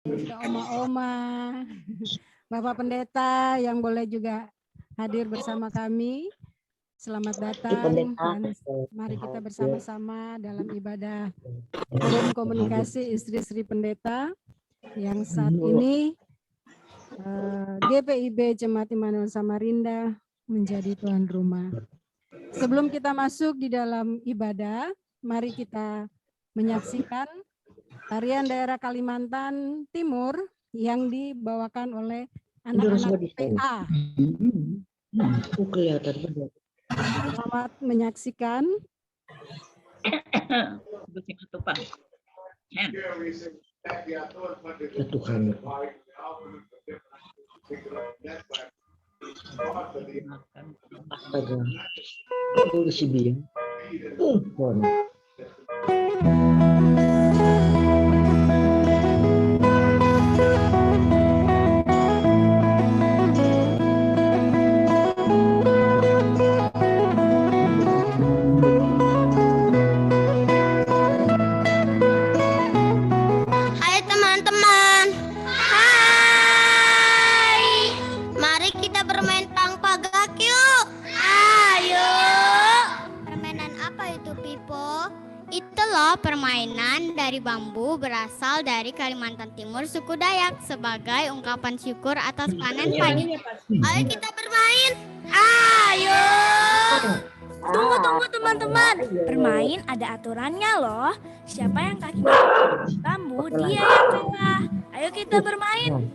ke oma-oma, Bapak Pendeta yang boleh juga hadir bersama kami. Selamat datang dan mari kita bersama-sama dalam ibadah forum komunikasi istri-istri pendeta yang saat ini GPIB Jemaat Immanuel Samarinda menjadi tuan rumah. Sebelum kita masuk di dalam ibadah, mari kita menyaksikan tarian daerah Kalimantan Timur yang dibawakan oleh anak-anak PA. Selamat menyaksikan. Tuhan. Astaga. Itu si Bian. Permainan dari bambu berasal dari Kalimantan Timur suku Dayak sebagai ungkapan syukur atas panen padi. Ayo kita bermain. Ayo. Tunggu teman-teman. Bermain ada aturannya loh. Siapa yang kakinya bambu dia yang kalah. Ayo kita bermain.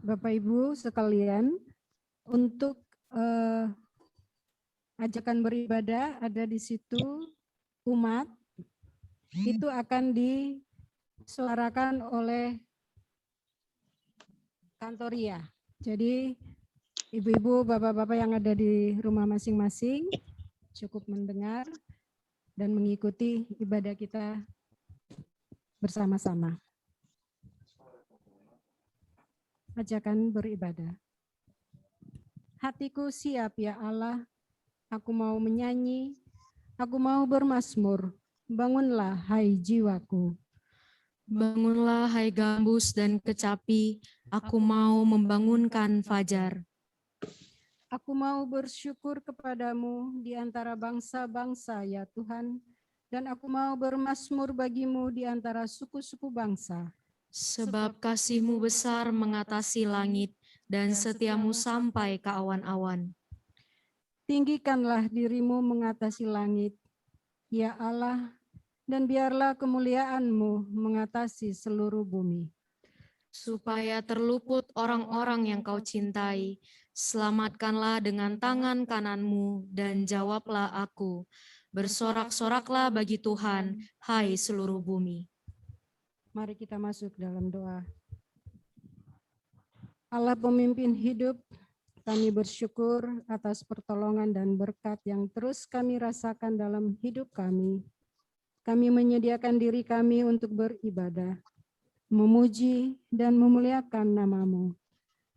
Bapak Ibu sekalian, untuk ajakan beribadah ada di situ umat itu akan disuarakan oleh kantoria. Jadi ibu-ibu, bapak-bapak yang ada di rumah masing-masing cukup mendengar dan mengikuti ibadah kita bersama-sama. Ajakan beribadah. Hatiku siap ya Allah, aku mau menyanyi, aku mau bermazmur. Bangunlah hai jiwaku. Bangunlah hai gambus dan kecapi, aku mau membangunkan fajar. Aku mau bersyukur kepadamu di antara bangsa-bangsa ya Tuhan, dan aku mau bermazmur bagimu di antara suku-suku bangsa. Sebab kasih-Mu besar mengatasi langit, dan setia-Mu sampai ke awan-awan. Tinggikanlah dirimu mengatasi langit, ya Allah, dan biarlah kemuliaan-Mu mengatasi seluruh bumi. Supaya terluput orang-orang yang Kau cintai, selamatkanlah dengan tangan kanan-Mu, dan jawablah aku. Bersorak-soraklah bagi Tuhan, hai seluruh bumi. Mari kita masuk dalam doa. Allah pemimpin hidup, kami bersyukur atas pertolongan dan berkat yang terus kami rasakan dalam hidup kami. Kami menyediakan diri kami untuk beribadah, memuji dan memuliakan nama-Mu.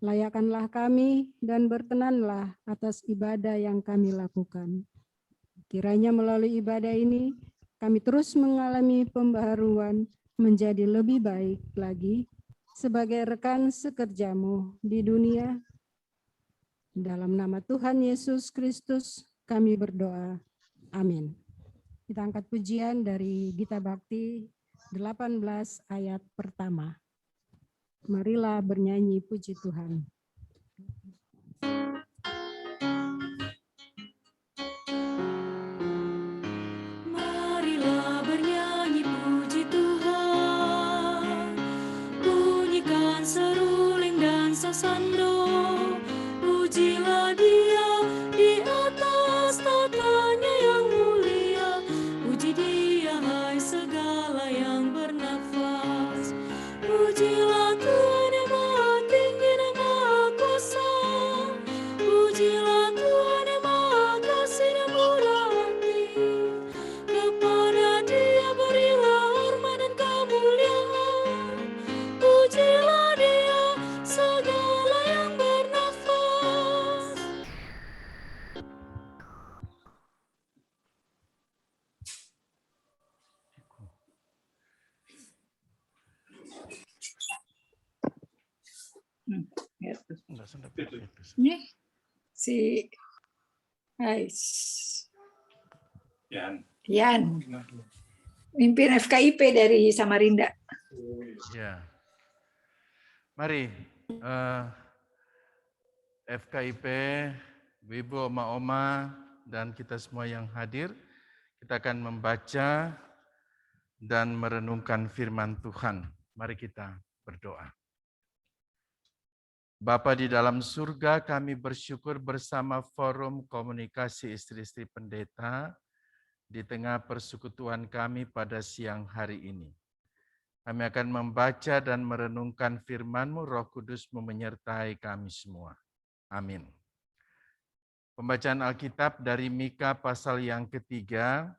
Layakkanlah kami dan berkenanlah atas ibadah yang kami lakukan. Kiranya melalui ibadah ini, kami terus mengalami pembaharuan menjadi lebih baik lagi sebagai rekan sekerja-Mu di dunia. Dalam nama Tuhan Yesus Kristus kami berdoa. Amin. Kita angkat pujian dari Gita Bakti 18 ayat pertama. Marilah bernyanyi puji Tuhan. Marilah bernyanyi puji Tuhan, bunyikan seruling dan sasando, pujilah Dia di atas tatanya yang mulia, puji Dia hai segala yang bernafas, pujilah Tuhan yang maha tinggi dan maha kuasa, pujilah Tuhan yang maha kasih dan murah hati. Kepada Dia berilah hormat dan kemuliaan, pujilah Dia segala yang bernafas. Nih, si Yan, mimpin FKIP dari Samarinda. Ya, mari FKIP, Ibu, Oma-Oma, dan kita semua yang hadir, kita akan membaca dan merenungkan firman Tuhan. Mari kita berdoa. Bapa di dalam surga, kami bersyukur bersama Forum Komunikasi Istri-Istri Pendeta di tengah persekutuan kami pada siang hari ini. Kami akan membaca dan merenungkan firman-Mu, Roh Kudus-Mu menyertai kami semua. Amin. Pembacaan Alkitab dari Mika pasal yang ketiga.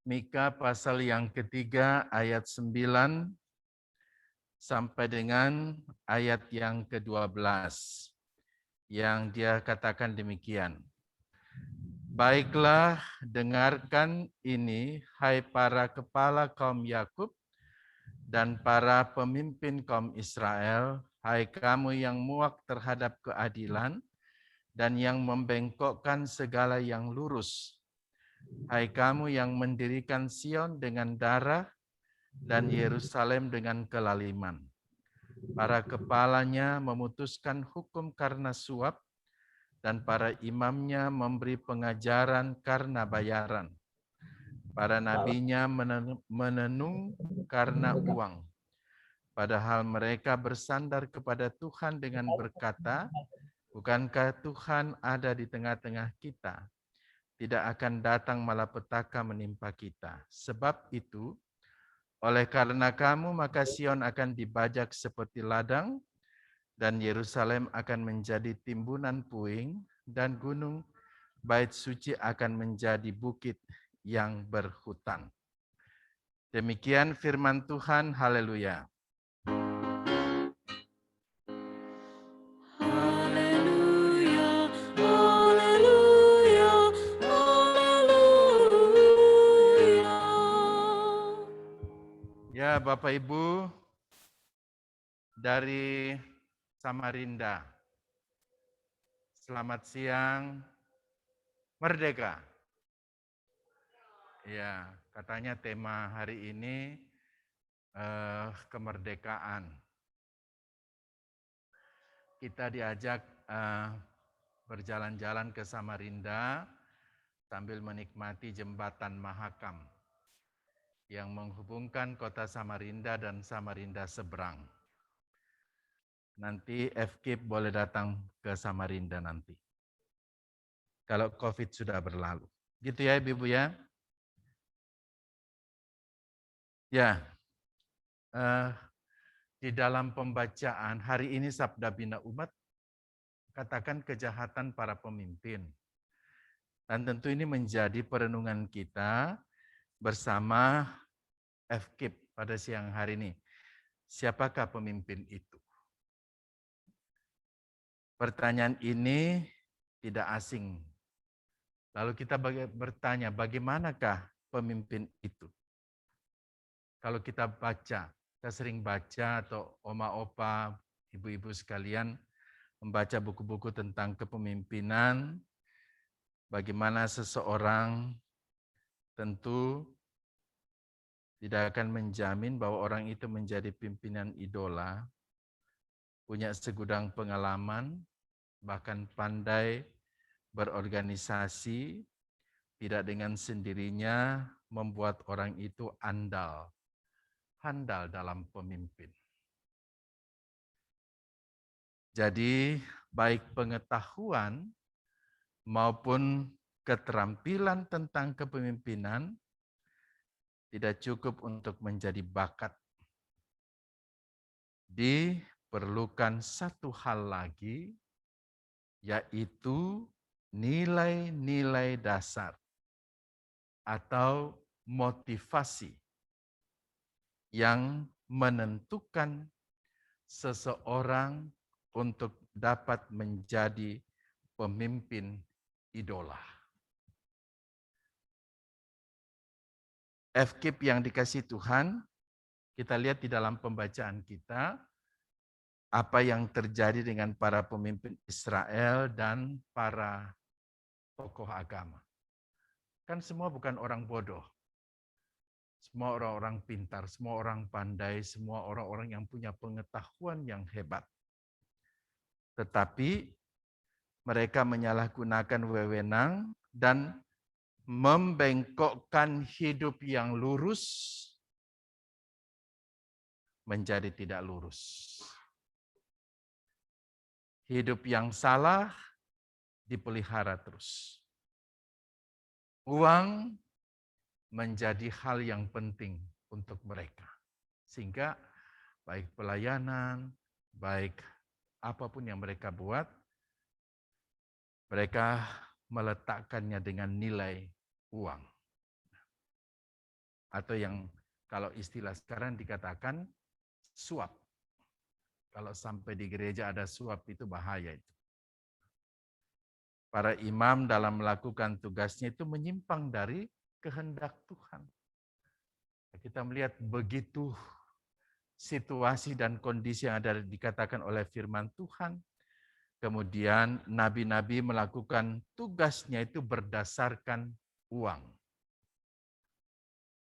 Mika pasal yang ketiga ayat 9 sampai dengan ayat yang ke-12. Yang dia katakan demikian. Baiklah, dengarkan ini, hai para kepala kaum Yakub dan para pemimpin kaum Israel, hai kamu yang muak terhadap keadilan dan yang membengkokkan segala yang lurus. Hai kamu yang mendirikan Sion dengan darah dan Yerusalem dengan kelaliman. Para kepalanya memutuskan hukum karena suap, dan para imamnya memberi pengajaran karena bayaran. Para nabinya menenung karena uang. Padahal mereka bersandar kepada Tuhan dengan berkata, bukankah Tuhan ada di tengah-tengah kita? Tidak akan datang malapetaka menimpa kita. Sebab itu, oleh karena kamu, maka Sion akan dibajak seperti ladang, dan Yerusalem akan menjadi timbunan puing, dan gunung Bait Suci akan menjadi bukit yang berhutan. Demikian firman Tuhan, haleluya. Haleluya, haleluya, haleluya. Ya, Bapak Ibu dari Samarinda, selamat siang, merdeka. Ya, katanya tema hari ini kemerdekaan. Kita diajak berjalan-jalan ke Samarinda sambil menikmati jembatan Mahakam yang menghubungkan kota Samarinda dan Samarinda seberang. Nanti FKIP boleh datang ke Samarinda nanti. Kalau COVID sudah berlalu. Gitu ya Ibu ya. Ya, di dalam pembacaan hari ini Sabda Bina Umat katakan kejahatan para pemimpin. Dan tentu ini menjadi perenungan kita bersama FKIP pada siang hari ini. Siapakah pemimpin itu? Pertanyaan ini tidak asing. Lalu kita bertanya, bagaimanakah pemimpin itu? Kalau kita baca, kita sering baca atau oma-opa, ibu-ibu sekalian membaca buku-buku tentang kepemimpinan, bagaimana seseorang tentu tidak akan menjamin bahwa orang itu menjadi pimpinan idola, punya segudang pengalaman, bahkan pandai berorganisasi, tidak dengan sendirinya membuat orang itu handal dalam pemimpin. Jadi baik pengetahuan maupun keterampilan tentang kepemimpinan tidak cukup untuk menjadi bakat. Diperlukan satu hal lagi, yaitu nilai-nilai dasar atau motivasi yang menentukan seseorang untuk dapat menjadi pemimpin idola. FKIP yang dikasih Tuhan, kita lihat di dalam pembacaan kita, apa yang terjadi dengan para pemimpin Israel dan para tokoh agama. Kan semua bukan orang bodoh. Semua orang-orang pintar, semua orang pandai, semua orang-orang yang punya pengetahuan yang hebat. Tetapi mereka menyalahgunakan wewenang dan membengkokkan hidup yang lurus menjadi tidak lurus. Hidup yang salah dipelihara terus. Uang menjadi hal yang penting untuk mereka. Sehingga baik pelayanan, baik apapun yang mereka buat, mereka meletakkannya dengan nilai uang. Atau yang kalau istilah sekarang dikatakan suap. Kalau sampai di gereja ada suap itu bahaya itu. Para imam dalam melakukan tugasnya itu menyimpang dari kehendak Tuhan. Kita melihat begitu situasi dan kondisi yang ada dikatakan oleh firman Tuhan. Kemudian nabi-nabi melakukan tugasnya itu berdasarkan uang.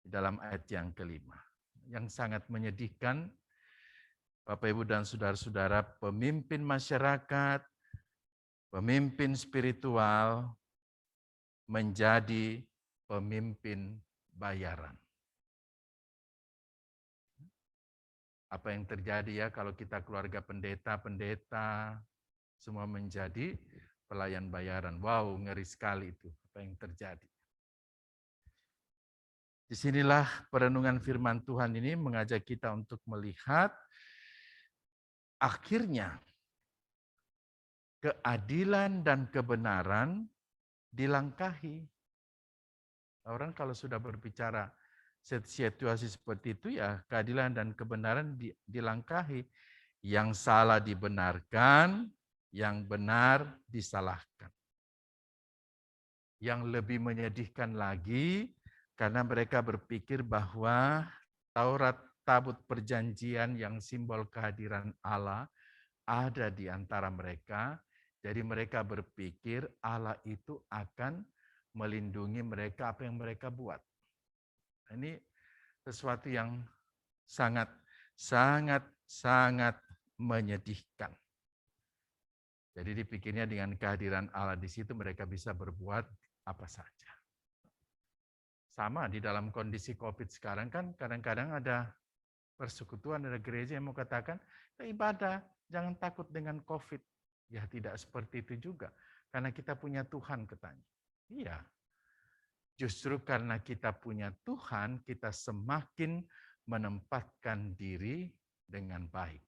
Di dalam ayat yang kelima. Yang sangat menyedihkan, Bapak Ibu dan saudara-saudara, pemimpin masyarakat, pemimpin spiritual menjadi pemimpin bayaran. Apa yang terjadi ya kalau kita keluarga pendeta semua menjadi pelayan bayaran. Wow, ngeri sekali itu apa yang terjadi. Disinilah perenungan firman Tuhan ini mengajak kita untuk melihat akhirnya keadilan dan kebenaran dilangkahi. Orang kalau sudah berbicara situasi seperti itu ya keadilan dan kebenaran dilangkahi. Yang salah dibenarkan, yang benar disalahkan. Yang lebih menyedihkan lagi karena mereka berpikir bahwa Taurat tabut perjanjian yang simbol kehadiran Allah ada di antara mereka. Jadi mereka berpikir Allah itu akan melindungi mereka apa yang mereka buat. Ini sesuatu yang sangat menyedihkan. Jadi dipikirnya dengan kehadiran Allah di situ mereka bisa berbuat apa saja. Sama di dalam kondisi COVID sekarang kan kadang-kadang ada persekutuan, ada gereja yang mau katakan, ibadah, jangan takut dengan COVID. Ya tidak seperti itu juga. Karena kita punya Tuhan katanya. Iya. Justru karena kita punya Tuhan, kita semakin menempatkan diri dengan baik.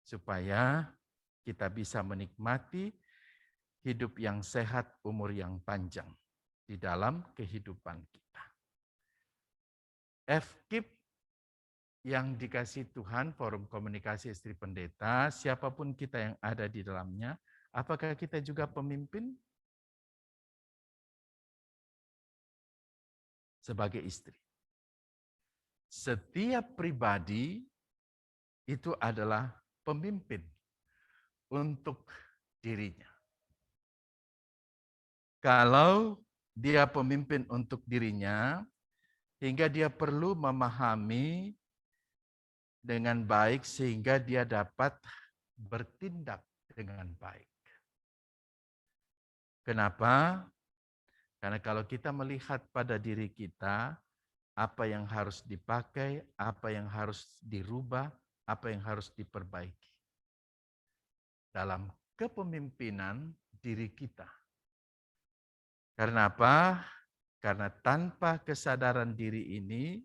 Supaya kita bisa menikmati hidup yang sehat, umur yang panjang di dalam kehidupan kita. FKIP yang dikasih Tuhan, Forum Komunikasi Istri Pendeta, siapapun kita yang ada di dalamnya, apakah kita juga pemimpin? Sebagai istri. Setiap pribadi itu adalah pemimpin untuk dirinya. Kalau dia pemimpin untuk dirinya, hingga dia perlu memahami dengan baik sehingga dia dapat bertindak dengan baik. Kenapa? Karena kalau kita melihat pada diri kita, apa yang harus dipakai, apa yang harus dirubah, apa yang harus diperbaiki. Dalam kepemimpinan diri kita. Karena apa? Karena tanpa kesadaran diri ini,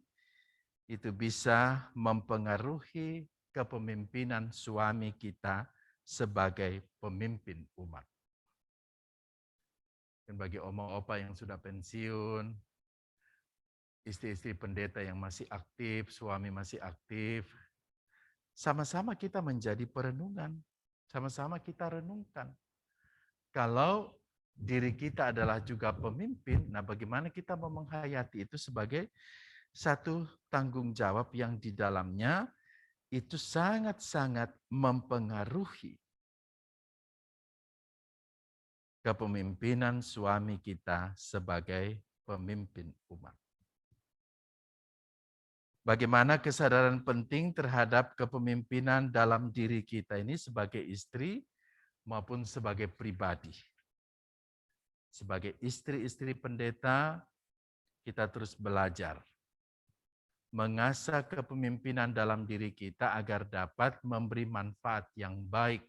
itu bisa mempengaruhi kepemimpinan suami kita sebagai pemimpin umat. Dan bagi oma-opa yang sudah pensiun, istri-istri pendeta yang masih aktif, suami masih aktif, sama-sama kita menjadi perenungan, sama-sama kita renungkan. Kalau diri kita adalah juga pemimpin, nah bagaimana kita menghayati itu sebagai satu tanggung jawab yang di dalamnya itu sangat-sangat mempengaruhi kepemimpinan suami kita sebagai pemimpin umat. Bagaimana kesadaran penting terhadap kepemimpinan dalam diri kita ini sebagai istri maupun sebagai pribadi. Sebagai istri-istri pendeta, kita terus belajar. Mengasah kepemimpinan dalam diri kita agar dapat memberi manfaat yang baik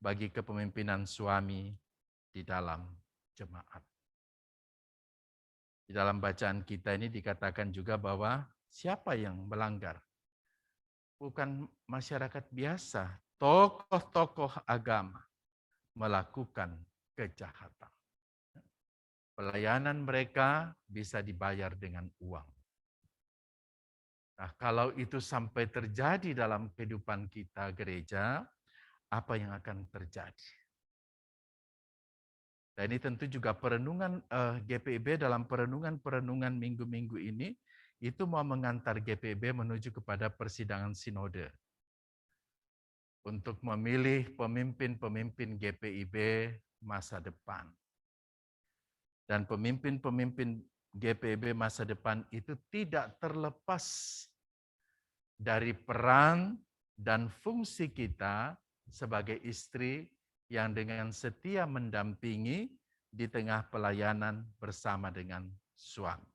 bagi kepemimpinan suami di dalam jemaat. Di dalam bacaan kita ini dikatakan juga bahwa siapa yang melanggar? Bukan masyarakat biasa, tokoh-tokoh agama melakukan kejahatan. Pelayanan mereka bisa dibayar dengan uang. Nah, kalau itu sampai terjadi dalam kehidupan kita gereja, apa yang akan terjadi? Dan ini tentu juga perenungan GPIB dalam perenungan minggu-minggu ini, itu mau mengantar GPIB menuju kepada persidangan sinode. Untuk memilih pemimpin-pemimpin GPIB masa depan. Dan pemimpin-pemimpin GPIB masa depan itu tidak terlepas dari peran dan fungsi kita sebagai istri yang dengan setia mendampingi di tengah pelayanan bersama dengan suami.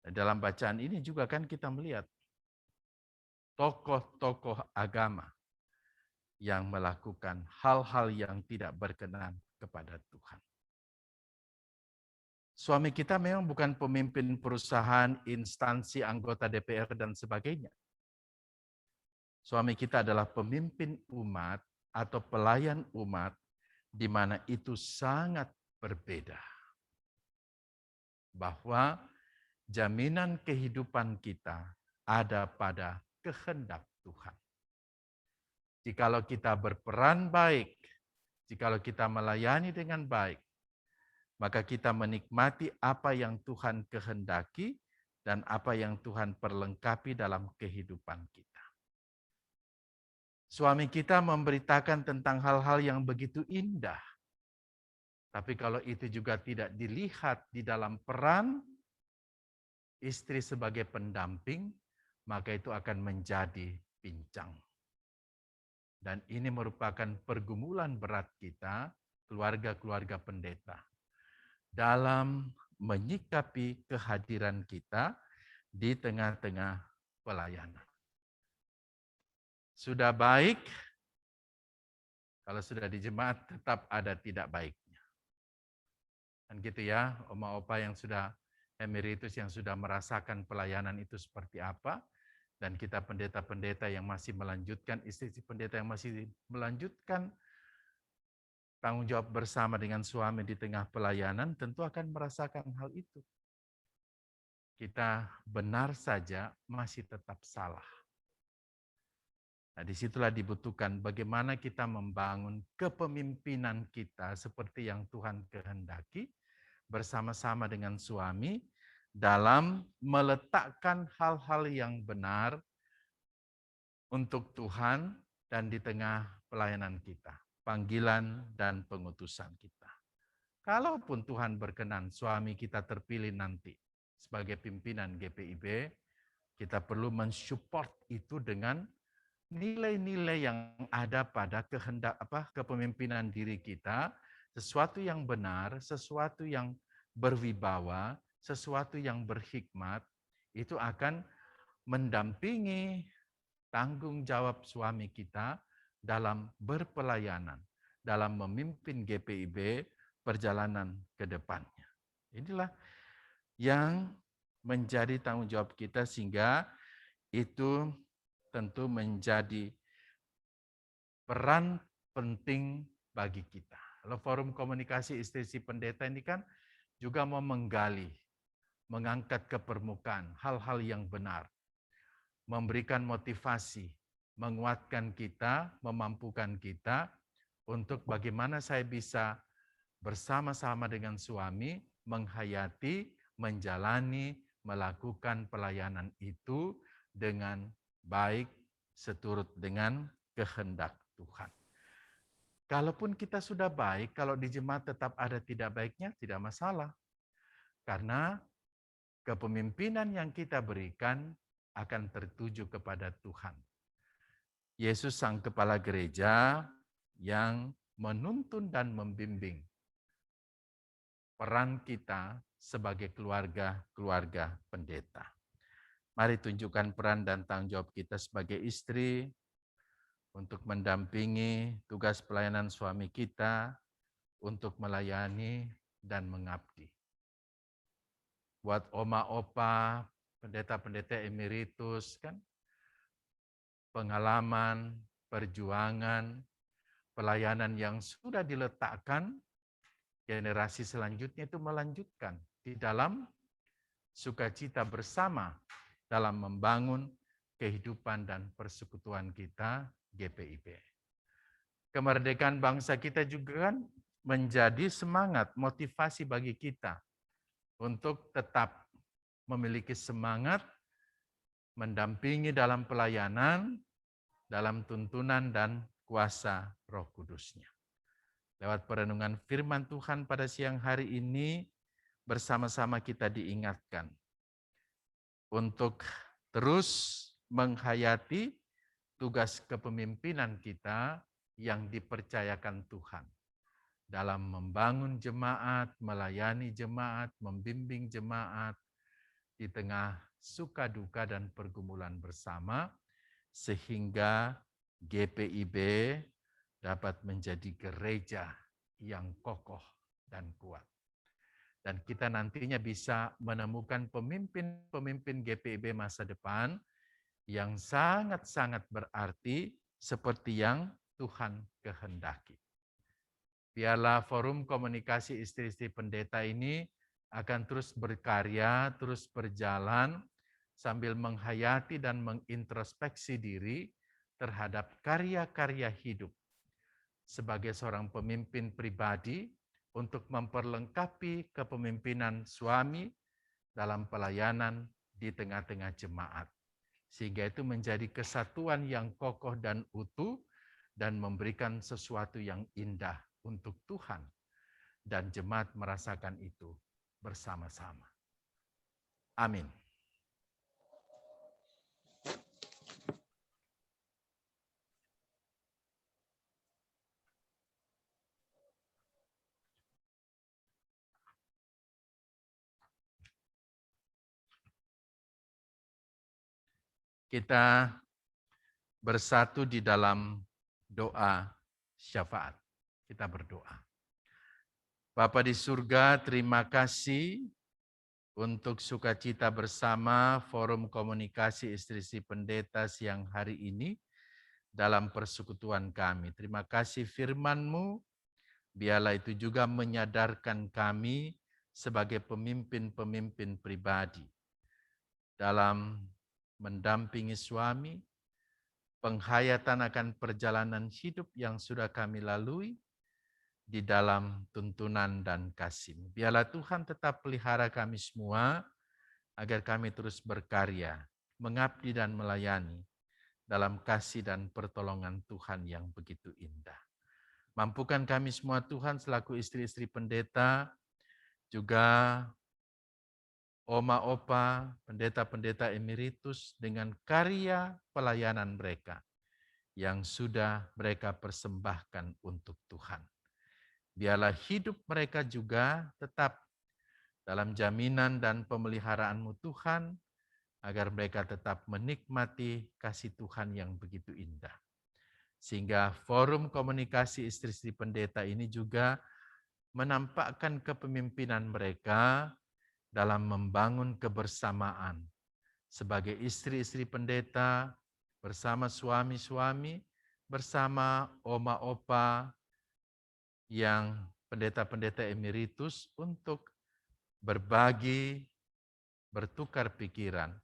Dalam bacaan ini juga kan kita melihat tokoh-tokoh agama yang melakukan hal-hal yang tidak berkenan kepada Tuhan. Suami kita memang bukan pemimpin perusahaan, instansi, anggota DPR, dan sebagainya. Suami kita adalah pemimpin umat atau pelayan umat, di mana itu sangat berbeda. Bahwa jaminan kehidupan kita ada pada kehendak Tuhan. Jikalau kita berperan baik, jikalau kita melayani dengan baik, maka kita menikmati apa yang Tuhan kehendaki dan apa yang Tuhan perlengkapi dalam kehidupan kita. Suami kita memberitakan tentang hal-hal yang begitu indah. Tapi kalau itu juga tidak dilihat di dalam peran istri sebagai pendamping, maka itu akan menjadi pincang. Dan ini merupakan pergumulan berat kita, keluarga-keluarga pendeta, dalam menyikapi kehadiran kita di tengah-tengah pelayanan. Sudah baik, kalau sudah di jemaat tetap ada tidak baiknya. Dan gitu ya, oma-opa yang sudah emeritus, yang sudah merasakan pelayanan itu seperti apa, dan kita pendeta-pendeta yang masih melanjutkan, istri pendeta yang masih melanjutkan tanggung jawab bersama dengan suami di tengah pelayanan, tentu akan merasakan hal itu. Kita benar saja masih tetap salah. Nah, disitulah dibutuhkan bagaimana kita membangun kepemimpinan kita seperti yang Tuhan kehendaki bersama-sama dengan suami dalam meletakkan hal-hal yang benar untuk Tuhan dan di tengah pelayanan kita, panggilan dan pengutusan kita. Kalaupun Tuhan berkenan suami kita terpilih nanti sebagai pimpinan GPIB, kita perlu mensupport itu dengan nilai-nilai yang ada pada kehendak kepemimpinan diri kita, sesuatu yang benar, sesuatu yang berwibawa, sesuatu yang berhikmat, itu akan mendampingi tanggung jawab suami kita dalam berpelayanan, dalam memimpin GPIB perjalanan ke depannya. Inilah yang menjadi tanggung jawab kita, sehingga itu tentu menjadi peran penting bagi kita. Kalau forum komunikasi istri pendeta ini kan juga mau menggali, mengangkat ke permukaan hal-hal yang benar, memberikan motivasi, menguatkan kita, memampukan kita untuk bagaimana saya bisa bersama-sama dengan suami menghayati, menjalani, melakukan pelayanan itu dengan baik seturut dengan kehendak Tuhan. Kalaupun kita sudah baik, kalau di jemaat tetap ada tidak baiknya, tidak masalah. Karena kepemimpinan yang kita berikan akan tertuju kepada Tuhan. Yesus sang kepala gereja yang menuntun dan membimbing peran kita sebagai keluarga-keluarga pendeta. Mari tunjukkan peran dan tanggung jawab kita sebagai istri untuk mendampingi tugas pelayanan suami kita, untuk melayani dan mengabdi. Buat oma-opa, pendeta-pendeta emeritus, kan pengalaman, perjuangan, pelayanan yang sudah diletakkan, generasi selanjutnya itu melanjutkan di dalam sukacita bersama dalam membangun kehidupan dan persekutuan kita GPIB. Kemerdekaan bangsa kita juga kan menjadi semangat, motivasi bagi kita untuk tetap memiliki semangat mendampingi dalam pelayanan, dalam tuntunan dan kuasa Roh Kudus-Nya. Lewat perenungan firman Tuhan pada siang hari ini, bersama-sama kita diingatkan untuk terus menghayati tugas kepemimpinan kita yang dipercayakan Tuhan dalam membangun jemaat, melayani jemaat, membimbing jemaat, di tengah suka duka dan pergumulan bersama, sehingga GPIB dapat menjadi gereja yang kokoh dan kuat. Dan kita nantinya bisa menemukan pemimpin-pemimpin GPIB masa depan yang sangat-sangat berarti seperti yang Tuhan kehendaki. Biarlah forum komunikasi istri-istri pendeta ini akan terus berkarya, terus berjalan, sambil menghayati dan mengintrospeksi diri terhadap karya-karya hidup sebagai seorang pemimpin pribadi untuk memperlengkapi kepemimpinan suami dalam pelayanan di tengah-tengah jemaat. Sehingga itu menjadi kesatuan yang kokoh dan utuh dan memberikan sesuatu yang indah untuk Tuhan. Dan jemaat merasakan itu bersama-sama. Amin. Kita bersatu di dalam doa syafaat. Kita berdoa. Bapa di surga, terima kasih untuk sukacita bersama forum komunikasi istri-istri pendeta siang hari ini dalam persekutuan kami. Terima kasih firman-Mu, biarlah itu juga menyadarkan kami sebagai pemimpin-pemimpin pribadi dalam mendampingi suami, penghayatan akan perjalanan hidup yang sudah kami lalui di dalam tuntunan dan kasih. Biarlah Tuhan tetap pelihara kami semua, agar kami terus berkarya, mengabdi dan melayani dalam kasih dan pertolongan Tuhan yang begitu indah. Mampukan kami semua Tuhan selaku istri-istri pendeta, juga Oma Opa, pendeta-pendeta emeritus dengan karya pelayanan mereka yang sudah mereka persembahkan untuk Tuhan. Biarlah hidup mereka juga tetap dalam jaminan dan pemeliharaan-Mu Tuhan, agar mereka tetap menikmati kasih Tuhan yang begitu indah. Sehingga forum komunikasi istri-istri pendeta ini juga menampakkan kepemimpinan mereka dalam membangun kebersamaan sebagai istri-istri pendeta bersama suami-suami, bersama oma opa yang pendeta-pendeta emeritus untuk berbagi, bertukar pikiran,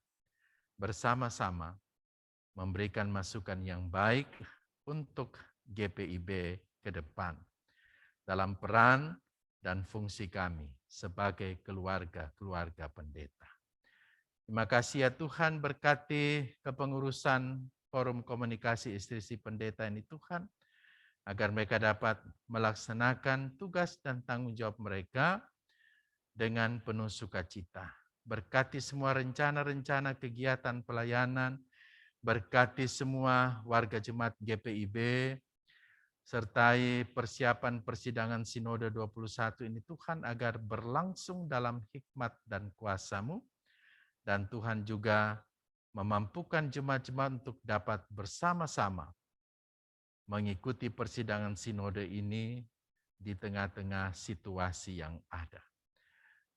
bersama-sama memberikan masukan yang baik untuk GPIB ke depan dalam peran dan fungsi kami sebagai keluarga-keluarga pendeta. Terima kasih ya Tuhan, berkati kepengurusan forum komunikasi istri-istri pendeta ini Tuhan, agar mereka dapat melaksanakan tugas dan tanggung jawab mereka dengan penuh sukacita. Berkati semua rencana-rencana kegiatan pelayanan, berkati semua warga jemaat GPIB, sertai persiapan persidangan Sinode 21 ini Tuhan, agar berlangsung dalam hikmat dan kuasa-Mu, dan Tuhan juga memampukan jemaat-jemaat untuk dapat bersama-sama mengikuti persidangan Sinode ini di tengah-tengah situasi yang ada.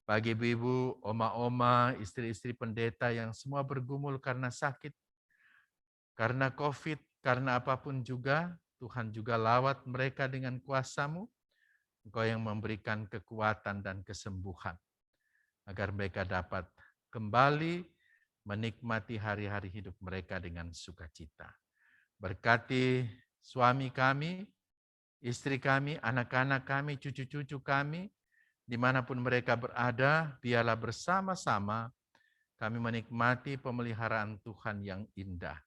Bagi ibu-ibu, oma-oma, istri-istri pendeta yang semua bergumul karena sakit, karena COVID, karena apapun juga, Tuhan juga lawat mereka dengan kuasa-Mu, Engkau yang memberikan kekuatan dan kesembuhan, agar mereka dapat kembali menikmati hari-hari hidup mereka dengan sukacita. Berkati suami kami, istri kami, anak-anak kami, cucu-cucu kami, dimanapun mereka berada, biarlah bersama-sama kami menikmati pemeliharaan Tuhan yang indah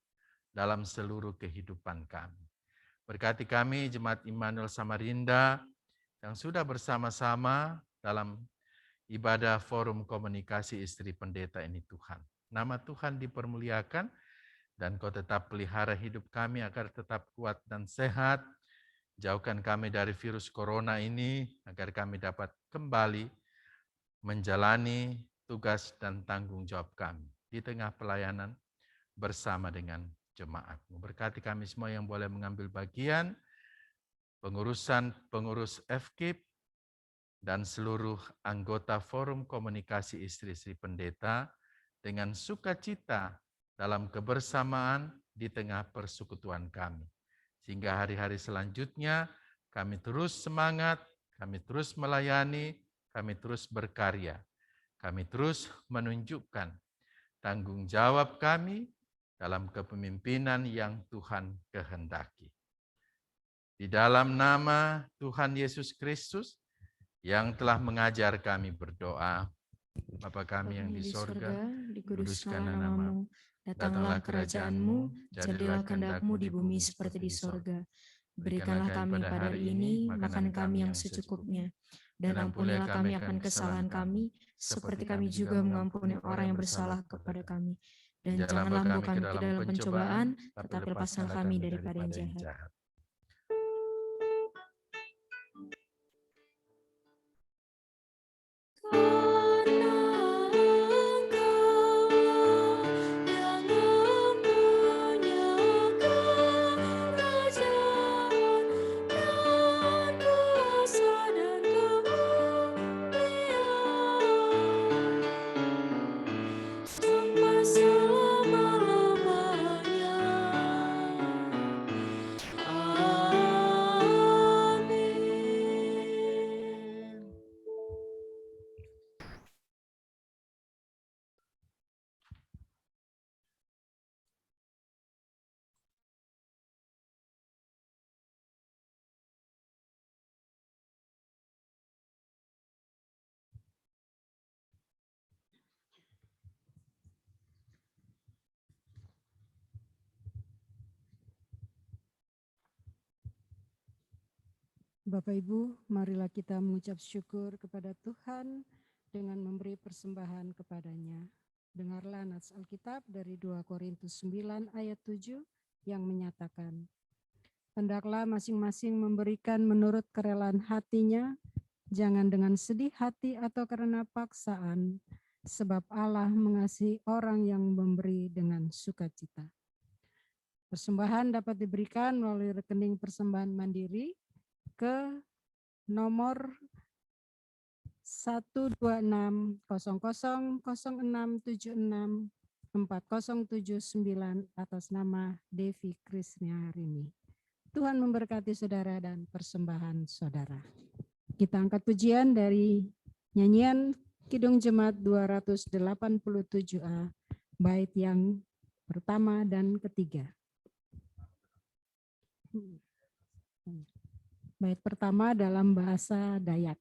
dalam seluruh kehidupan kami. Berkati kami, Jemaat Immanuel Samarinda, yang sudah bersama-sama dalam ibadah forum komunikasi istri pendeta ini Tuhan. Nama Tuhan dipermuliakan, dan Kau tetap pelihara hidup kami agar tetap kuat dan sehat. Jauhkan kami dari virus corona ini, agar kami dapat kembali menjalani tugas dan tanggung jawab kami di tengah pelayanan bersama dengan jemaat-Mu. Berkati kami semua yang boleh mengambil bagian, pengurus FKIP, dan seluruh anggota Forum Komunikasi Istri-Istri Pendeta dengan sukacita dalam kebersamaan di tengah persekutuan kami. Sehingga hari-hari selanjutnya kami terus semangat, kami terus melayani, kami terus berkarya. Kami terus menunjukkan tanggung jawab kami dalam kepemimpinan yang Tuhan kehendaki. Di dalam nama Tuhan Yesus Kristus yang telah mengajar kami berdoa, Bapa kami yang di sorga, dikuduskanlah namamu, datanglah kerajaan-Mu, jadilah kehendak-Mu di bumi seperti di sorga. Berikanlah kami pada hari ini makan kami yang secukupnya, dan ampunilah kami akan kesalahan kami, seperti kami juga mengampuni orang yang bersalah kepada kami. Dan janganlah membawa kami ke dalam pencobaan, tetapi lepaskanlah kami daripada yang jahat. Bapak Ibu, marilah kita mengucap syukur kepada Tuhan dengan memberi persembahan kepadanya. Dengarlah nats Alkitab dari 2 Korintus 9 ayat 7 yang menyatakan, hendaklah masing-masing memberikan menurut kerelaan hatinya, jangan dengan sedih hati atau karena paksaan, sebab Allah mengasihi orang yang memberi dengan sukacita. Persembahan dapat diberikan melalui rekening persembahan mandiri ke nomor 1260006764079 atas nama Devi Krisnarini. Tuhan memberkati saudara dan persembahan saudara. Kita angkat pujian dari nyanyian Kidung Jemaat 287A, bait yang pertama dan ketiga. Bait pertama dalam bahasa Dayak.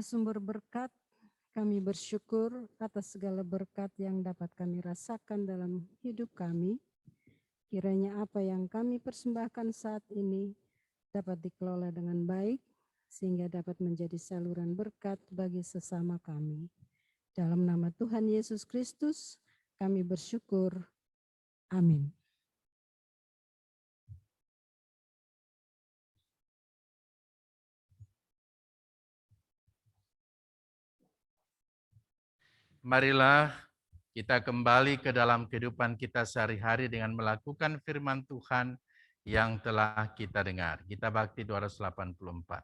Sumber berkat, kami bersyukur atas segala berkat yang dapat kami rasakan dalam hidup kami. Kiranya apa yang kami persembahkan saat ini dapat dikelola dengan baik, sehingga dapat menjadi saluran berkat bagi sesama kami. Dalam nama Tuhan Yesus Kristus, kami bersyukur. Amin. Marilah kita kembali ke dalam kehidupan kita sehari-hari dengan melakukan firman Tuhan yang telah kita dengar. Kita bakti 284.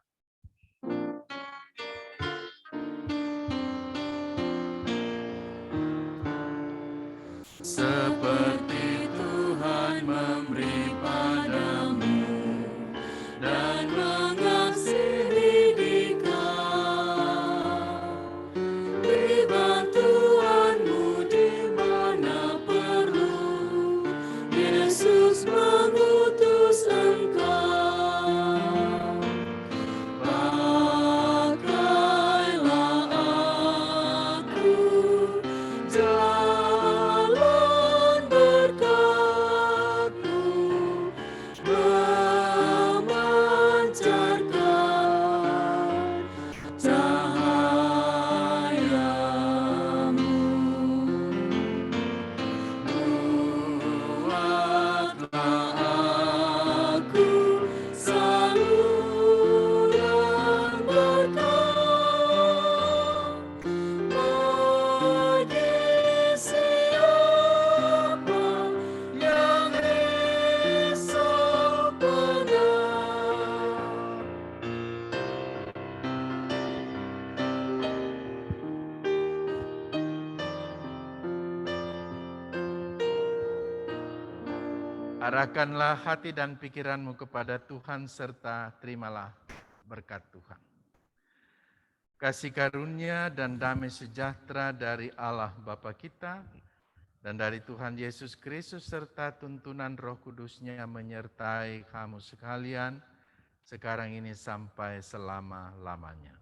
Seperti Tuhan memberi padamu dan mengasihi dikau, beri bantuanmu di mana perlu, Yesus mengutus engkau. Pakailah aku jalan berkat-Mu, memancarkan cahaya-Mu. Buatlah aku saluran berkat bagi siapa yang risau benar. Arahkanlah hati dan pikiranmu kepada Tuhan serta terimalah berkat Tuhan. Kasih karunia dan damai sejahtera dari Allah Bapa kita dan dari Tuhan Yesus Kristus serta tuntunan Roh Kudus-Nya menyertai kamu sekalian sekarang ini sampai selama-lamanya.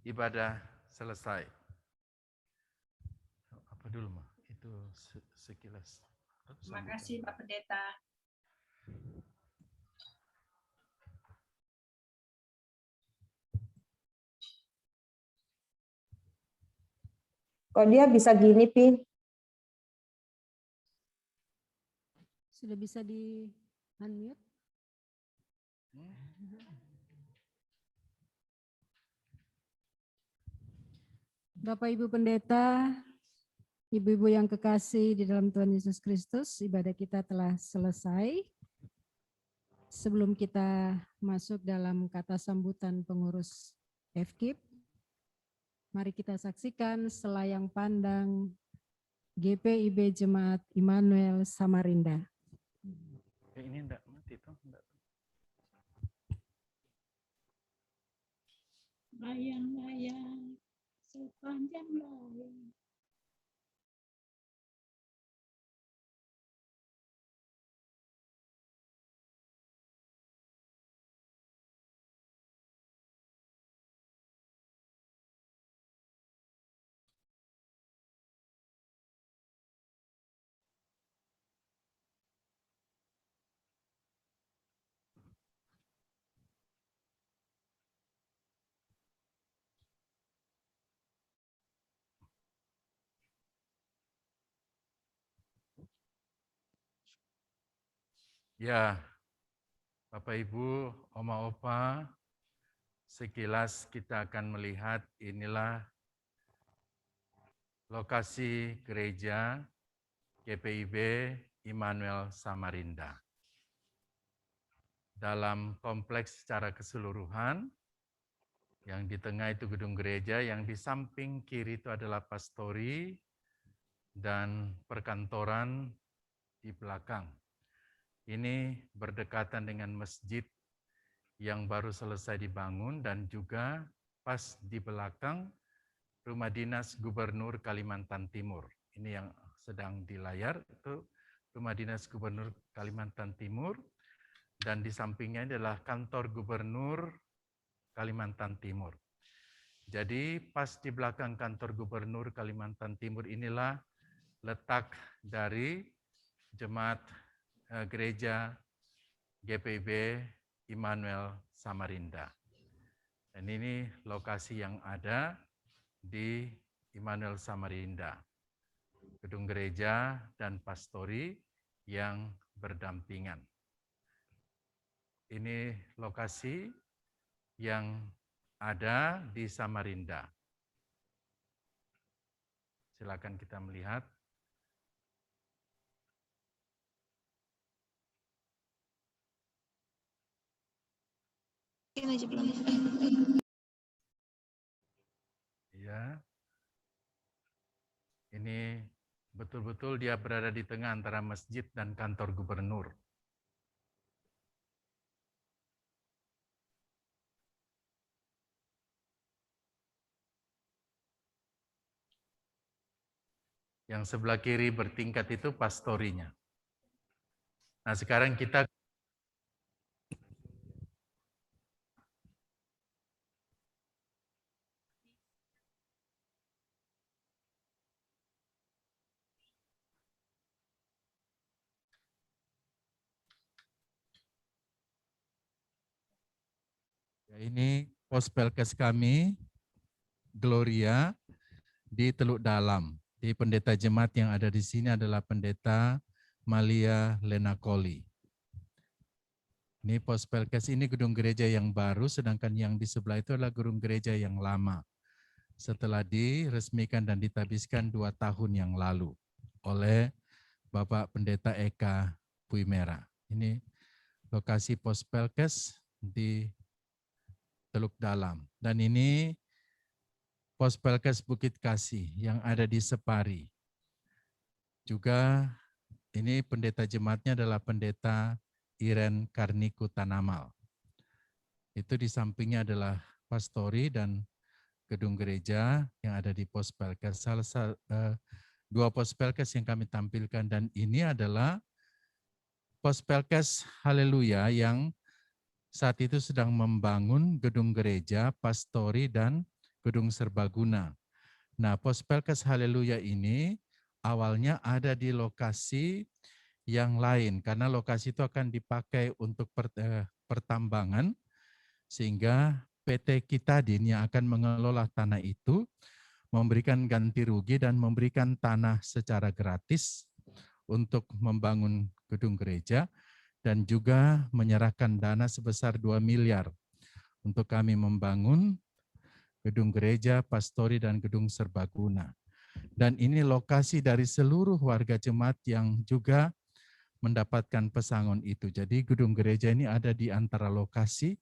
Ibadah selesai. Apa dulu, Ma? Itu sekilas. Terima kasih Pak Pendeta. Kok dia bisa gini, Pi? Sudah bisa di unmute? Bapak Ibu Pendeta, Ibu-ibu yang kekasih di dalam Tuhan Yesus Kristus, ibadah kita telah selesai. Sebelum kita masuk dalam kata sambutan pengurus FKIP, mari kita saksikan selayang pandang GPIB Jemaat Immanuel Samarinda. Ini enggak mati toh, enggak. Layang-layang sepanjang layang. Ya, Bapak Ibu, Oma Opa, sekilas kita akan melihat inilah lokasi gereja GPIB Immanuel Samarinda. Dalam kompleks secara keseluruhan, yang di tengah itu gedung gereja, yang di samping kiri itu adalah pastori dan perkantoran di belakang. Ini berdekatan dengan masjid yang baru selesai dibangun dan juga pas di belakang Rumah Dinas Gubernur Kalimantan Timur. Ini yang sedang di layar itu Rumah Dinas Gubernur Kalimantan Timur dan di sampingnya adalah Kantor Gubernur Kalimantan Timur. Jadi pas di belakang Kantor Gubernur Kalimantan Timur inilah letak dari jemaat gereja GPIB Immanuel Samarinda. Dan ini lokasi yang ada di Immanuel Samarinda. Gedung gereja dan pastori yang berdampingan. Ini lokasi yang ada di Samarinda. Silakan kita melihat. Ya. Ini betul-betul dia berada di tengah antara masjid dan kantor gubernur. Yang sebelah kiri bertingkat itu pastorinya. Nah, sekarang kita ini pos Pelkes kami, Gloria, di Teluk Dalam. Di pendeta jemaat yang ada di sini adalah pendeta Malia Lenakoli. Ini pos Pelkes ini gedung gereja yang baru, sedangkan yang di sebelah itu adalah gedung gereja yang lama. Setelah diresmikan dan ditabiskan 2 tahun yang lalu oleh Bapak Pendeta Eka Puimera. Ini lokasi pos Pelkes di Teluk Dalam. Dan ini pos Pelkes Bukit Kasih yang ada di Separi. Juga ini pendeta jemaatnya adalah pendeta Iren Karniku Tanamal. Itu di sampingnya adalah pastori dan gedung gereja yang ada di pos Pelkes. Dua pos Pelkes yang kami tampilkan, dan ini adalah pos Pelkes Haleluya yang saat itu sedang membangun gedung gereja, pastori, dan gedung serbaguna. Nah, pos Pelkes Haleluya ini awalnya ada di lokasi yang lain, karena lokasi itu akan dipakai untuk pertambangan, sehingga PT Kitadin yang akan mengelola tanah itu memberikan ganti rugi dan memberikan tanah secara gratis untuk membangun gedung gereja, dan juga menyerahkan dana sebesar 2 miliar untuk kami membangun gedung gereja, pastori, dan gedung serbaguna. Dan ini lokasi dari seluruh warga jemaat yang juga mendapatkan pesangon itu. Jadi gedung gereja ini ada di antara lokasi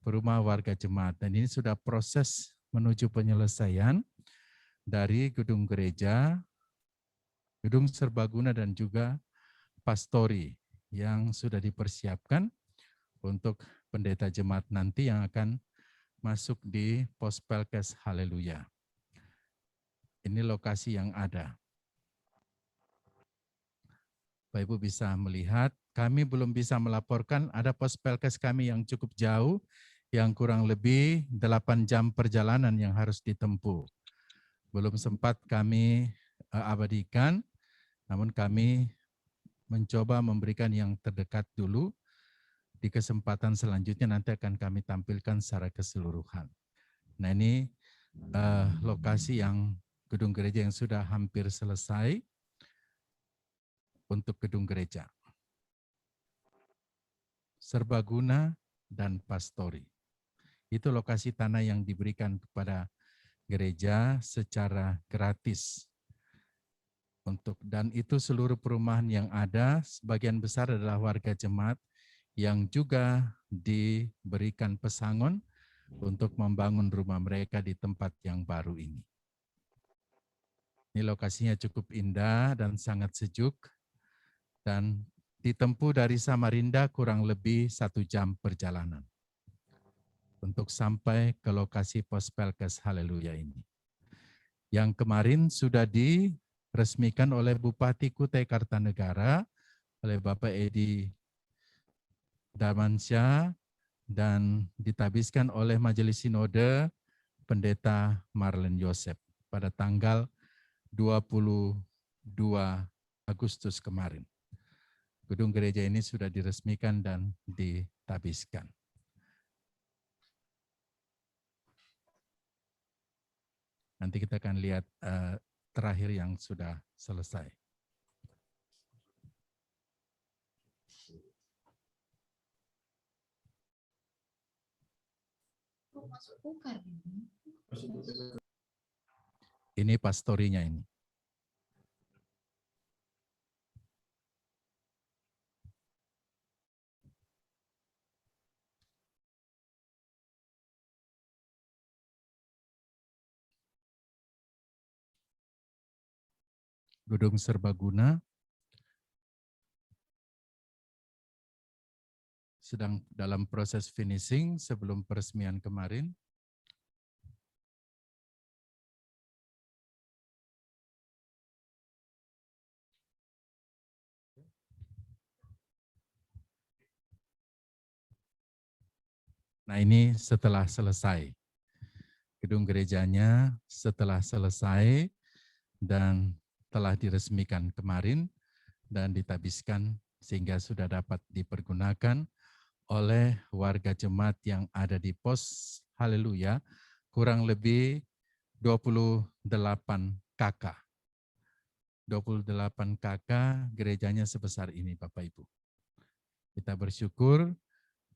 rumah warga jemaat. Dan ini sudah proses menuju penyelesaian dari gedung gereja, gedung serbaguna, dan juga pastori yang sudah dipersiapkan untuk pendeta jemaat nanti yang akan masuk di pos Pelkes Haleluya. Ini lokasi yang ada. Bapak Ibu bisa melihat, kami belum bisa melaporkan ada pos Pelkes kami yang cukup jauh, yang kurang lebih 8 jam perjalanan yang harus ditempuh. Belum sempat kami abadikan, namun kami mencoba memberikan yang terdekat dulu. Di kesempatan selanjutnya nanti akan kami tampilkan secara keseluruhan. Nah, ini lokasi yang gedung gereja yang sudah hampir selesai untuk gedung gereja, serbaguna, dan pastori. Itu lokasi tanah yang diberikan kepada gereja secara gratis. Dan itu seluruh perumahan yang ada, sebagian besar adalah warga jemaat yang juga diberikan pesangon untuk membangun rumah mereka di tempat yang baru ini. Ini lokasinya cukup indah dan sangat sejuk, dan ditempuh dari Samarinda kurang lebih 1 jam perjalanan untuk sampai ke lokasi pos Pelkes Haleluya ini. Yang kemarin sudah diresmikan oleh Bupati Kutai Kartanegara, oleh Bapak Edi Darmansyah, dan ditabiskan oleh Majelis Sinode Pendeta Marlen Yosef pada tanggal 22 Agustus kemarin. Gedung gereja ini sudah diresmikan dan ditabiskan. Nanti kita akan lihat terakhir yang sudah selesai. Ini pastorinya ini. Gedung serbaguna sedang dalam proses finishing sebelum peresmian kemarin. Nah, ini setelah selesai. Gedung gerejanya setelah selesai dan telah diresmikan kemarin dan ditabiskan sehingga sudah dapat dipergunakan oleh warga jemaat yang ada di pos Haleluya, kurang lebih 28 KK. 28 KK gerejanya sebesar ini Bapak Ibu. Kita bersyukur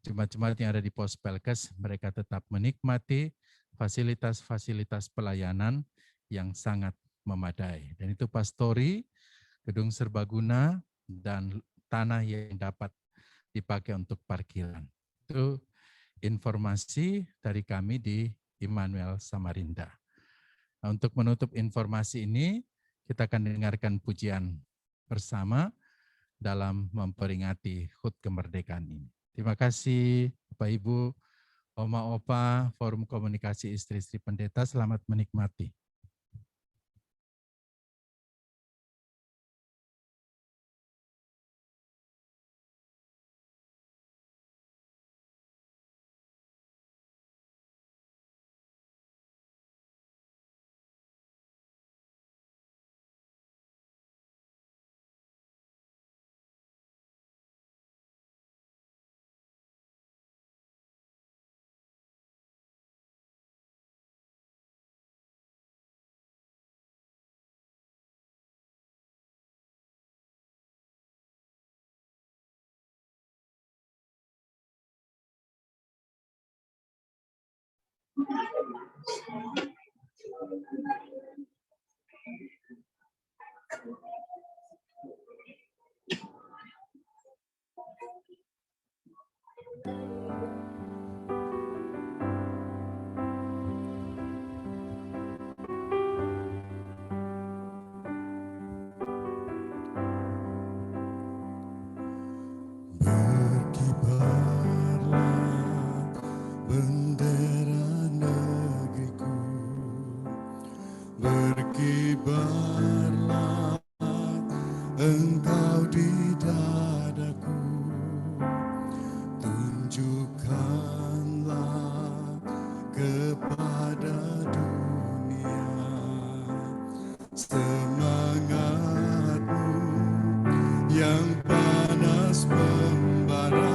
jemaat-jemaat yang ada di pos Pelkes, mereka tetap menikmati fasilitas-fasilitas pelayanan yang sangat memadai. Dan itu pastori, gedung serbaguna, dan tanah yang dapat dipakai untuk parkiran. Itu informasi dari kami di Immanuel Samarinda. Nah, untuk menutup informasi ini, kita akan dengarkan pujian bersama dalam memperingati HUT kemerdekaan ini. Terima kasih Bapak Ibu, Oma Opa, Forum Komunikasi Istri-Istri Pendeta, selamat menikmati. Berkibarlah engkau di dadaku, tunjukkanlah kepada dunia semangatmu yang panas membara.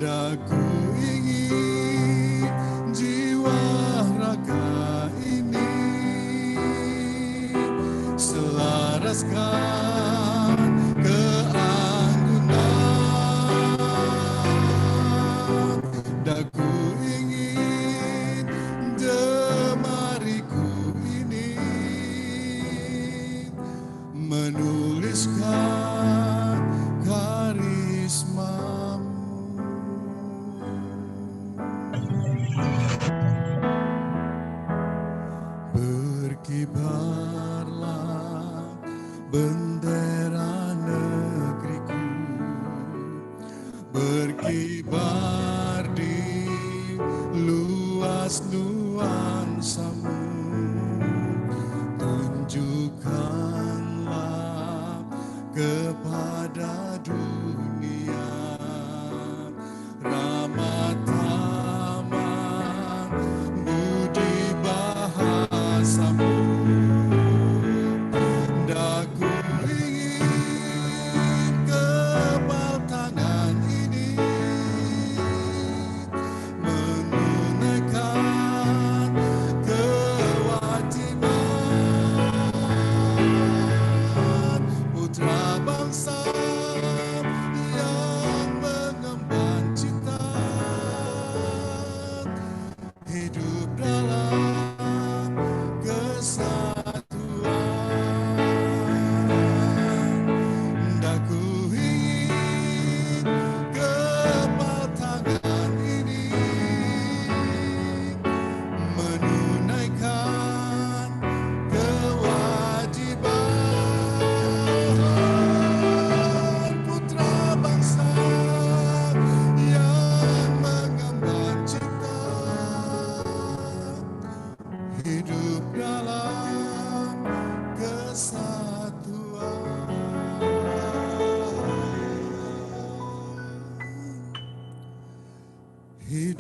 Daku ingin jiwa raga ini selaraskan keanggunan. Daku ingin jemariku ini menuliskan karismamu. Berkibarlah bendera negeriku, berkibar di luas nuansamu, tunjukkanlah kepada dunia ramah tamah budi bahasamu. Daku ingin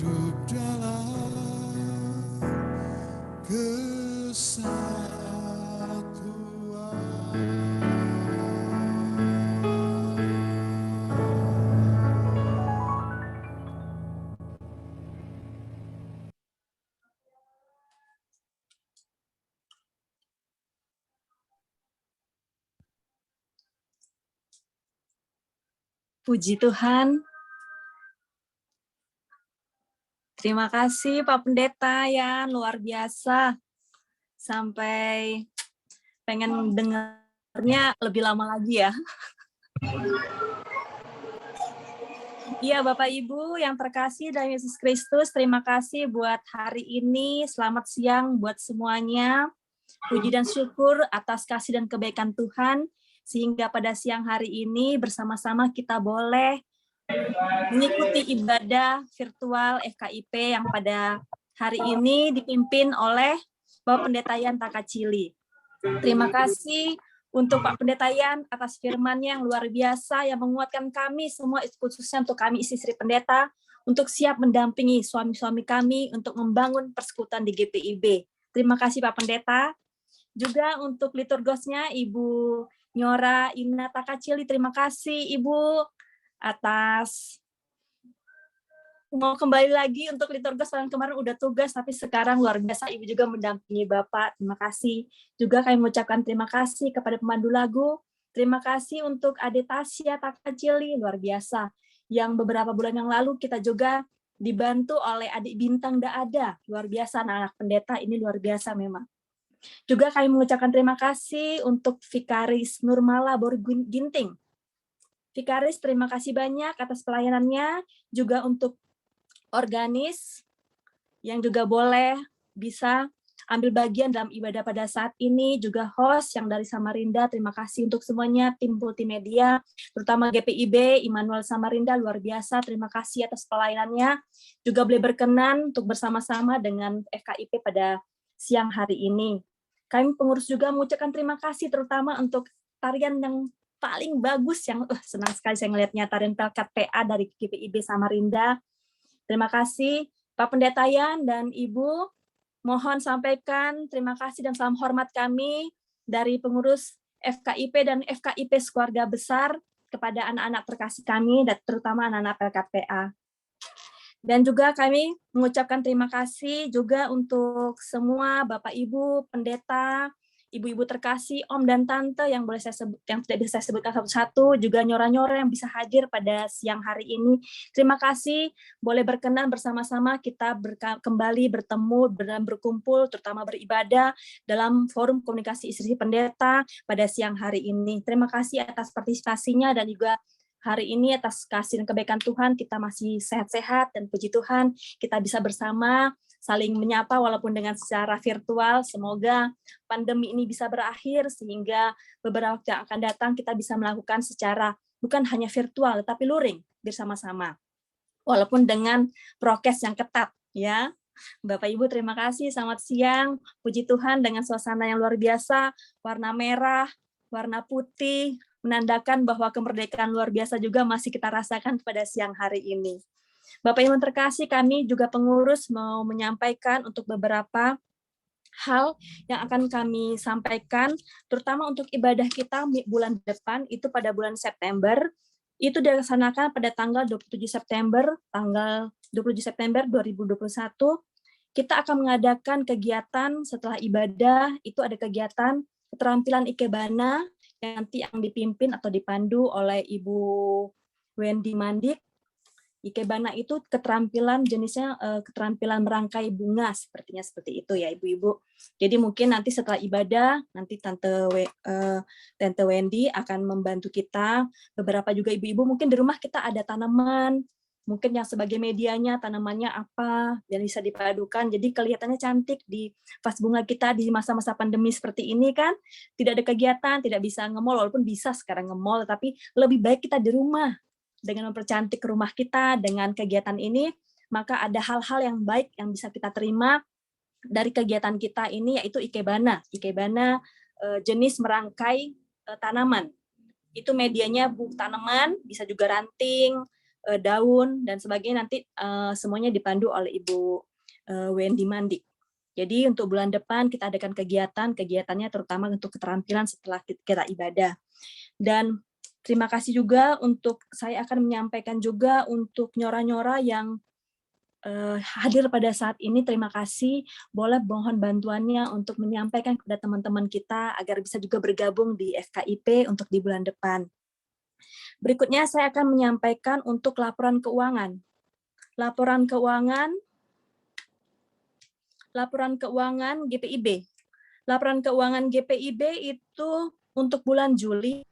hidup dalam Puji Tuhan. Terima kasih Pak Pendeta ya, luar biasa. Sampai pengen dengarnya lebih lama lagi ya. Iya Bapak Ibu yang terkasih dalam Yesus Kristus, terima kasih buat hari ini. Selamat siang buat semuanya. Puji dan syukur atas kasih dan kebaikan Tuhan, sehingga pada siang hari ini bersama-sama kita boleh mengikuti ibadah virtual FKIP yang pada hari ini dipimpin oleh Bapak Pendeta Yan Takacili. Terima kasih untuk Pak Pendeta Yan atas firman-Nya yang luar biasa yang menguatkan kami semua, khususnya untuk kami istri-istri pendeta, untuk siap mendampingi suami-suami kami untuk membangun persekutuan di GPIB. Terima kasih Pak Pendeta. Juga untuk liturgosnya Ibu Nyora Ina Takacili, terima kasih Ibu atas mau kembali lagi untuk liturgos. Kemarin udah tugas, tapi sekarang luar biasa Ibu juga mendampingi Bapak. Terima kasih. Juga kami mengucapkan terima kasih kepada pemandu lagu. Terima kasih untuk Ade Tasya Takacili, luar biasa. Yang beberapa bulan yang lalu kita juga dibantu oleh adik Bintang Daada. Luar biasa anak-anak pendeta, ini luar biasa memang. Juga kami mengucapkan terima kasih untuk Vikaris Nurmala Borginting. Vikaris, terima kasih banyak atas pelayanannya. Juga untuk organis yang juga boleh bisa ambil bagian dalam ibadah pada saat ini. Juga host yang dari Samarinda, terima kasih untuk semuanya. Tim multimedia, terutama GPIB, Immanuel Samarinda, luar biasa. Terima kasih atas pelayanannya. Juga boleh berkenan untuk bersama-sama dengan FKIP pada siang hari ini. Kami pengurus juga mengucapkan terima kasih terutama untuk tarian yang paling bagus, yang senang sekali saya melihatnya, tarian Pelkat PA dari GPIB Samarinda. Terima kasih Pak Pendeta Yan dan Ibu. Mohon sampaikan terima kasih dan salam hormat kami dari pengurus FKIP dan FKIP Sekeluarga Besar kepada anak-anak terkasih kami, dan terutama anak-anak Pelkat PA. Dan juga kami mengucapkan terima kasih juga untuk semua Bapak Ibu pendeta, ibu-ibu terkasih, om dan tante yang boleh saya sebut, yang tidak bisa saya sebutkan satu-satu, juga nyora-nyora yang bisa hadir pada siang hari ini. Terima kasih, boleh berkenan bersama-sama kita kembali bertemu dan berkumpul, terutama beribadah dalam forum komunikasi istri pendeta pada siang hari ini. Terima kasih atas partisipasinya, dan juga hari ini atas kasih dan kebaikan Tuhan kita masih sehat-sehat, dan puji Tuhan kita bisa bersama saling menyapa walaupun dengan secara virtual. Semoga pandemi ini bisa berakhir sehingga beberapa waktu yang akan datang kita bisa melakukan secara bukan hanya virtual tapi luring bersama-sama. Walaupun dengan prokes yang ketat ya. Bapak Ibu terima kasih, selamat siang. Puji Tuhan dengan suasana yang luar biasa, warna merah, warna putih, menandakan bahwa kemerdekaan luar biasa juga masih kita rasakan pada siang hari ini. Bapak Ibu terkasih, kami juga pengurus mau menyampaikan untuk beberapa hal yang akan kami sampaikan, terutama untuk ibadah kita bulan depan, itu pada bulan September, itu dilaksanakan pada tanggal 27 September 2021, kita akan mengadakan kegiatan setelah ibadah, itu ada kegiatan keterampilan Ikebana, nanti yang dipimpin atau dipandu oleh Ibu Wendy Mandik. Ikebana itu keterampilan jenisnya keterampilan merangkai bunga, sepertinya seperti itu ya Ibu-ibu. Jadi mungkin nanti setelah ibadah, nanti Tante Wendy akan membantu kita. Beberapa juga Ibu-ibu mungkin di rumah kita ada tanaman, mungkin yang sebagai medianya tanamannya apa, dan bisa dipadukan. Jadi kelihatannya cantik di vas bunga kita di masa-masa pandemi seperti ini kan. Tidak ada kegiatan, tidak bisa nge-mall, walaupun bisa sekarang nge-mall, tapi lebih baik kita di rumah. Dengan mempercantik rumah kita dengan kegiatan ini, maka ada hal-hal yang baik yang bisa kita terima dari kegiatan kita ini, yaitu Ikebana. Ikebana jenis merangkai tanaman. Itu medianya tanaman, bisa juga ranting, daun, dan sebagainya. Nanti semuanya dipandu oleh Ibu Wendy Mandik. Jadi untuk bulan depan kita adakan kegiatannya terutama untuk keterampilan setelah kita ibadah. Dan terima kasih juga saya akan menyampaikan juga untuk nyora-nyora yang hadir pada saat ini. Terima kasih, boleh mohon bantuannya untuk menyampaikan kepada teman-teman kita agar bisa juga bergabung di FKIP untuk di bulan depan. Berikutnya saya akan menyampaikan untuk laporan keuangan. Laporan keuangan GPIB. Laporan keuangan GPIB itu untuk bulan Juli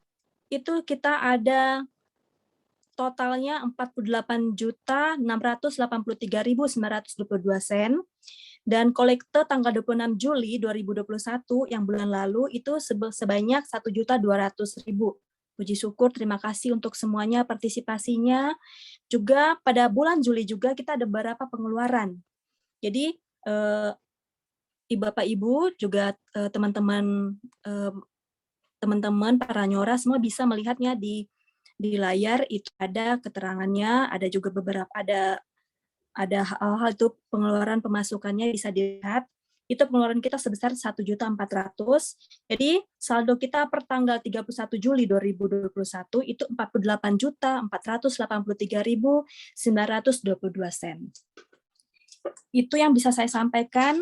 itu kita ada totalnya 48.683.922 sen, dan kolekte tanggal 26 Juli 2021 yang bulan lalu itu sebanyak 1.200.000. Puji syukur, terima kasih untuk semuanya partisipasinya. Juga pada bulan Juli juga kita ada beberapa pengeluaran. Jadi Bapak Ibu juga teman-teman para nyora semua bisa melihatnya di layar, itu ada keterangannya, ada juga beberapa ada hal-hal itu pengeluaran pemasukannya bisa dilihat. Itu pengeluaran kita sebesar 1.400.000. Jadi saldo kita per tanggal 31 Juli 2021 itu 48.483.922 sen. Itu yang bisa saya sampaikan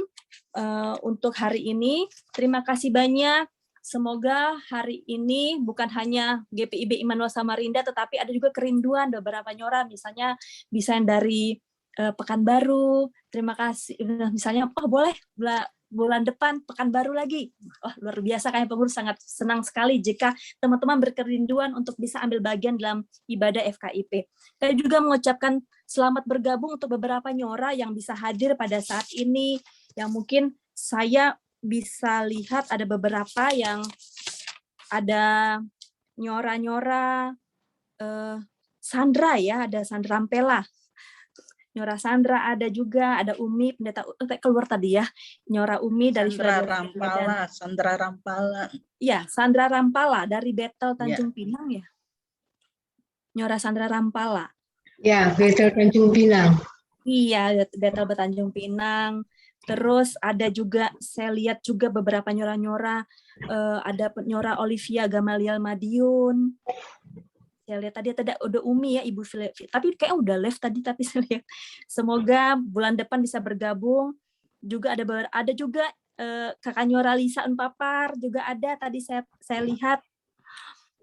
untuk hari ini. Terima kasih banyak. Semoga hari ini bukan hanya GPIB Immanuel Samarinda, tetapi ada juga kerinduan beberapa nyora, misalnya bisa dari Pekanbaru. Terima kasih. Misalnya, boleh bulan depan Pekanbaru lagi. Luar biasa, kami pengurus sangat senang sekali jika teman-teman berkerinduan untuk bisa ambil bagian dalam ibadah FKIP. Saya juga mengucapkan selamat bergabung untuk beberapa nyora yang bisa hadir pada saat ini, yang mungkin saya bisa lihat ada beberapa yang ada nyora-nyora Sandra ya, ada Sandra Rampela. Nyora Sandra ada juga, ada Umi, pendeta keluar tadi ya. Nyora Umi dari Sandra Rampala. Iya, Sandra Rampala dari Betel Tanjung Pinang ya. Nyora Sandra Rampala. Ya, Betel Tanjung Pinang. Iya, Betel Tanjung Pinang. Terus ada juga, saya lihat juga beberapa nyora-nyora, ada nyora Olivia Gamaliel Madiun. Saya lihat tadi ada Umi ya, Ibu Philip. Tapi kayaknya udah live tadi, tapi saya lihat. Semoga bulan depan bisa bergabung. Juga ada juga kakak nyora Lisa Unpapar, juga ada tadi saya lihat.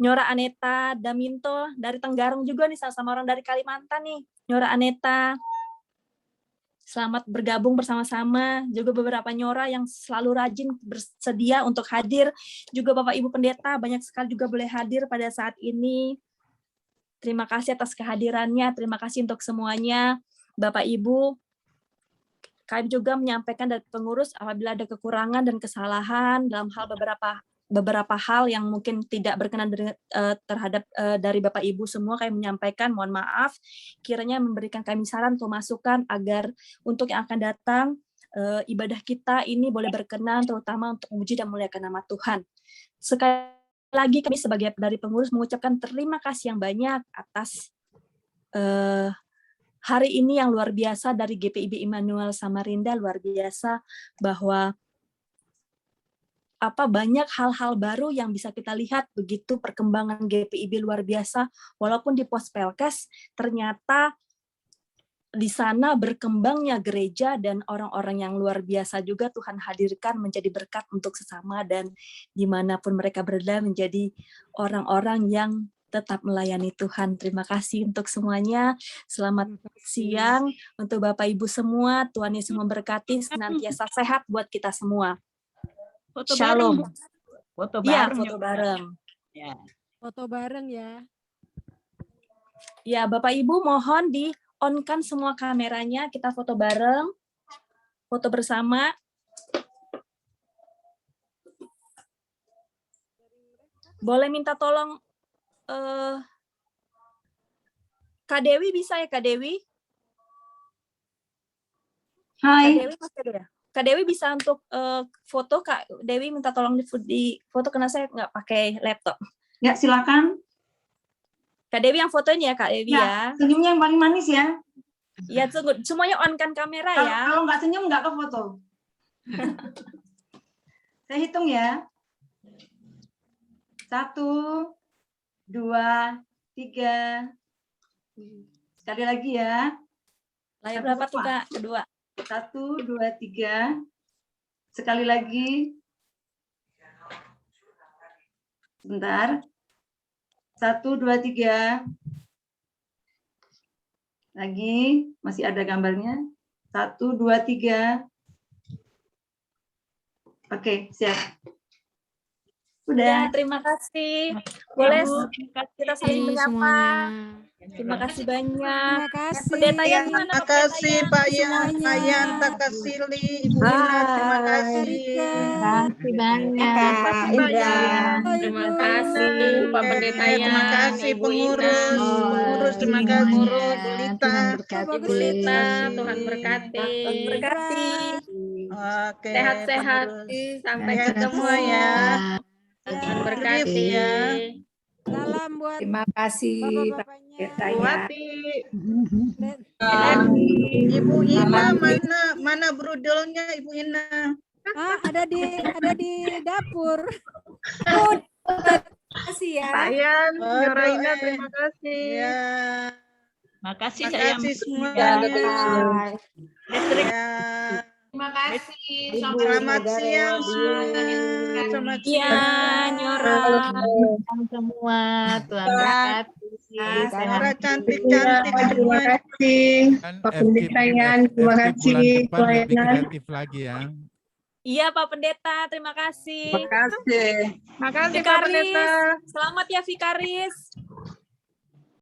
Nyora Aneta Daminto dari Tenggarong juga nih, sama orang dari Kalimantan nih. Nyora Aneta, selamat bergabung bersama-sama. Juga beberapa nyora yang selalu rajin bersedia untuk hadir. Juga Bapak Ibu Pendeta banyak sekali juga boleh hadir pada saat ini. Terima kasih atas kehadirannya. Terima kasih untuk semuanya. Bapak Ibu, kami juga menyampaikan dari pengurus apabila ada kekurangan dan kesalahan dalam hal beberapa hal yang mungkin tidak berkenan terhadap dari Bapak Ibu semua, kami menyampaikan mohon maaf, kiranya memberikan kami saran atau masukan agar untuk yang akan datang ibadah kita ini boleh berkenan, terutama untuk memuji dan memuliakan nama Tuhan. Sekali lagi kami sebagai dari pengurus mengucapkan terima kasih yang banyak atas hari ini yang luar biasa dari GPIB Immanuel Samarinda, luar biasa bahwa banyak hal-hal baru yang bisa kita lihat, begitu perkembangan GPIB luar biasa, walaupun di pos Pelkes ternyata di sana berkembangnya gereja dan orang-orang yang luar biasa juga Tuhan hadirkan menjadi berkat untuk sesama, dan dimanapun mereka berada menjadi orang-orang yang tetap melayani Tuhan. Terima kasih untuk semuanya. Selamat siang untuk Bapak Ibu semua. Tuhan Yesus memberkati, senantiasa sehat buat kita semua. Foto Shalom. bareng. Foto Iya, bareng. foto bareng. Ya. Foto bareng ya. Ya, Bapak Ibu mohon di-on-kan semua kameranya, kita foto bareng. Foto bersama. Boleh minta tolong Kak Dewi, bisa ya Kak Dewi? Hai. Kak Dewi masih ada ya? Kak Dewi bisa untuk foto, Kak Dewi minta tolong di foto karena saya nggak pakai laptop. Ya, silakan. Kak Dewi yang fotoin ya, Kak Dewi ya. Senyumnya yang paling manis ya. Ya, tunggu. Semuanya on kan kamera ya. Kalau nggak senyum nggak ke foto. Saya hitung ya. 1, 2, 3. Sekali lagi ya. Layar berapa tuh, Kak? Kedua. 1, 2, 3. Sekali lagi. Sebentar. 1, 2, 3. Lagi, masih ada gambarnya. 1, 2, 3. Oke, siap. Ya, terima kasih. Boleh kita saling menyapa. semuanya. Terima kasih banyak. Terima kasih. Pendeta yang mana? Terima kasih Pak Yan, Semuanya. Pak Yan, Takasili, Ibu Ina, terima kasih. Terima kasih banyak Pak Pak Indra. Yan. Terima kasih Pak Pendeta Yan. Terima kasih pengurus, terima kasih Bu Lita. Ibu Lita, Tuhan berkati. Berkati. Oke. Sehat-sehat. Sampai ketemu ya. Tuhan berkati ya. Salam buat Terima kasih Pak bapak-bapaknya. Pendeta. Ibu Ina mana brudelnya Ibu Ina? Ada di dapur. Terima kasih ya. Pak Yan, Yoraina, terima kasih. Ya. Makasih Terima sayang. kasih semuanya. Ya. Terima kasih. Selamat siang semua. Selamat siang. Nyora. Semua. Tuhan berkati. Nyora cantik-cantik Terima semua. kasih. Pak Pendeta Yan, terima kasih pelayanan. Kreatif lagi ya. Iya, Pak Pendeta, terima kasih. Terima kasih. Makasih Pak Pendeta. Vikaris, selamat ya Vikaris.